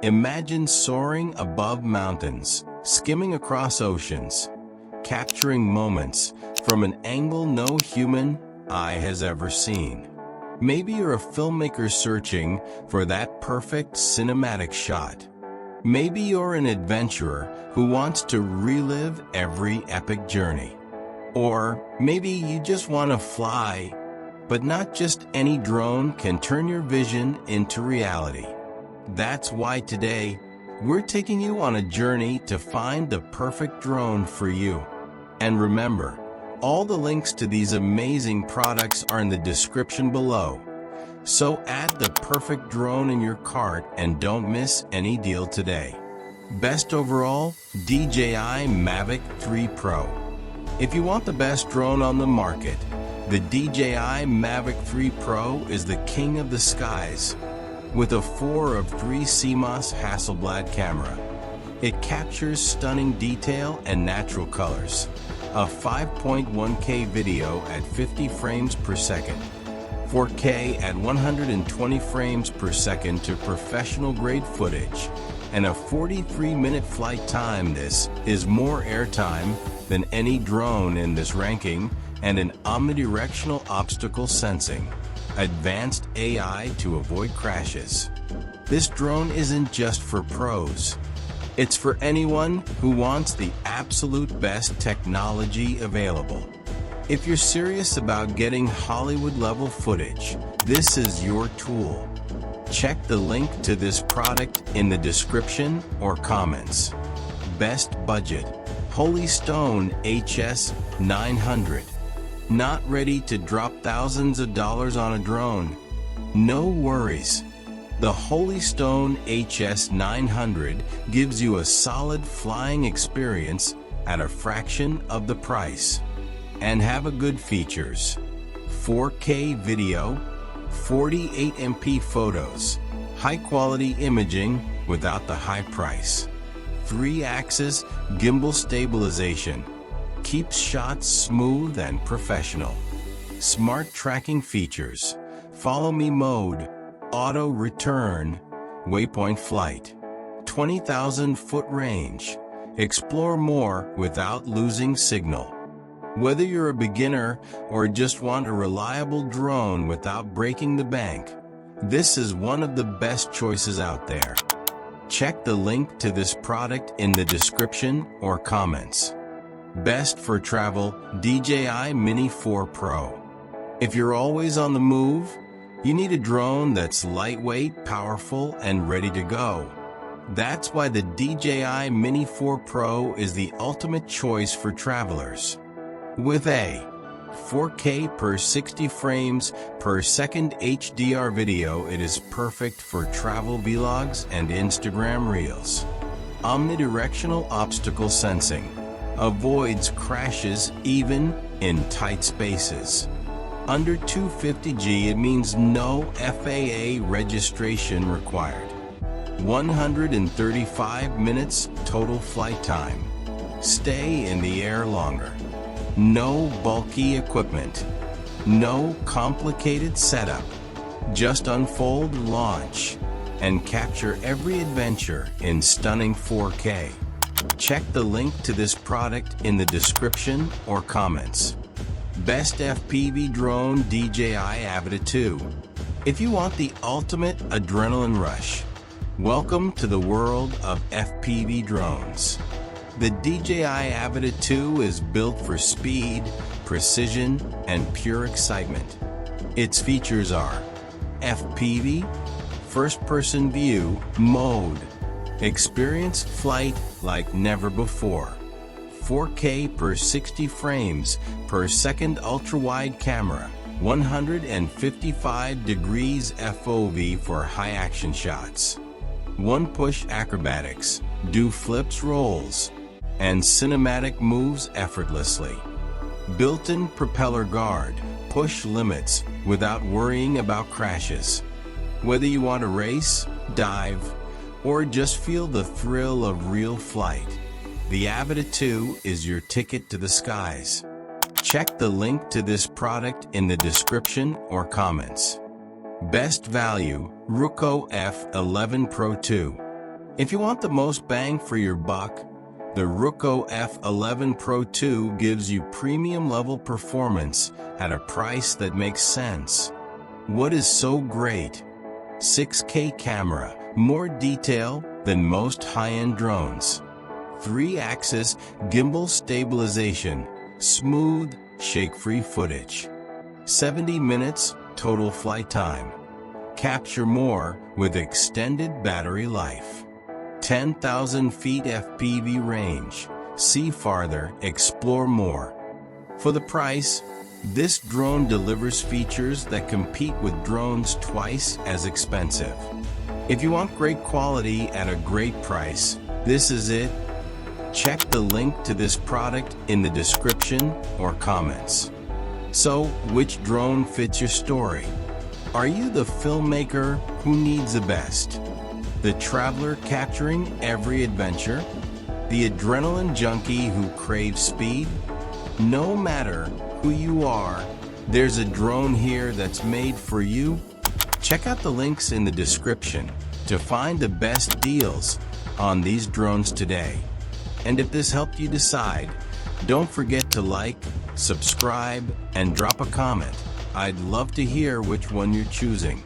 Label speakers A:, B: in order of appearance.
A: Imagine soaring above mountains, skimming across oceans, capturing moments from an angle no human eye has ever seen. Maybe you're a filmmaker searching for that perfect cinematic shot. Maybe you're an adventurer who wants to relive every epic journey. Or maybe you just want to fly, but not just any drone can turn your vision into reality. That's why today, we're taking you on a journey to find the perfect drone for you. And remember, all the links to these amazing products are in the description below. So add the perfect drone in your cart and don't miss any deal today. Best overall, DJI Mavic 3 Pro. If you want the best drone on the market, the DJI Mavic 3 Pro is the king of the skies. With a 4 of 3 CMOS Hasselblad camera, it captures stunning detail and natural colors. A 5.1K video at 50 frames per second, 4K at 120 frames per second to professional-grade footage, and a 43-minute flight time. This is more airtime than any drone in this ranking, and an omnidirectional obstacle sensing. Advanced AI to avoid crashes. This drone isn't just for pros. It's for anyone who wants the absolute best technology available. If you're serious about getting Hollywood-level footage, this is your tool. Check the link to this product in the description or comments. Best budget, Holy Stone HS900. Not ready to drop thousands of dollars on a drone? No worries. The Holy Stone HS900 gives you a solid flying experience at a fraction of the price. And have a good features. 4K video, 48MP photos, high-quality imaging without the high price. 3-axis gimbal stabilization. Keeps shots smooth and professional. Smart tracking features. Follow me mode. Auto return. Waypoint flight. 20,000-foot range. Explore more without losing signal. Whether you're a beginner or just want a reliable drone without breaking the bank, this is one of the best choices out there. Check the link to this product in the description or comments. Best for travel, DJI Mini 4 Pro. If you're always on the move, you need a drone that's lightweight, powerful, and ready to go. That's why the DJI Mini 4 Pro is the ultimate choice for travelers. With a 4K per 60 frames per second HDR video, it is perfect for travel vlogs and Instagram reels. Omnidirectional obstacle sensing. Avoids crashes even in tight spaces. Under 250G, it means no FAA registration required. 135 minutes total flight time. Stay in the air longer. No bulky equipment. No complicated setup. Just unfold, launch, and capture every adventure in stunning 4K. Check the link to this product in the description or comments. Best FPV drone, DJI Avata 2. If you want the ultimate adrenaline rush, welcome to the world of FPV drones. The DJI Avata 2 is built for speed, precision, and pure excitement. Its features are FPV, first-person view mode. Experience flight like never before. 4K per 60 frames per second ultra-wide camera. 155 degrees FOV for high-action shots. One-push acrobatics. Do flips, rolls, and cinematic moves effortlessly. Built-in propeller guard. Push limits without worrying about crashes. Whether you want to race, dive, or just feel the thrill of real flight, the Avata 2 is your ticket to the skies. Check the link to this product in the description or comments. Best value, Ruko F11PRO 2. If you want the most bang for your buck, the Ruko F11PRO 2 gives you premium level performance at a price that makes sense. What is so great? 6K camera, more detail than most high-end drones. 3-axis gimbal stabilization, smooth, shake-free footage. 70 minutes total flight time. Capture more with extended battery life. 10,000 feet FPV range. See farther, explore more. For the price, this drone delivers features that compete with drones twice as expensive. If you want great quality at a great price, this is it. Check the link to this product in the description or comments. So, which drone fits your story? Are you the filmmaker who needs the best? The traveler capturing every adventure? The adrenaline junkie who craves speed? No matter who you are, there's a drone here that's made for you. Check out the links in the description to find the best deals on these drones today. And if this helped you decide, don't forget to like, subscribe, and drop a comment. I'd love to hear which one you're choosing.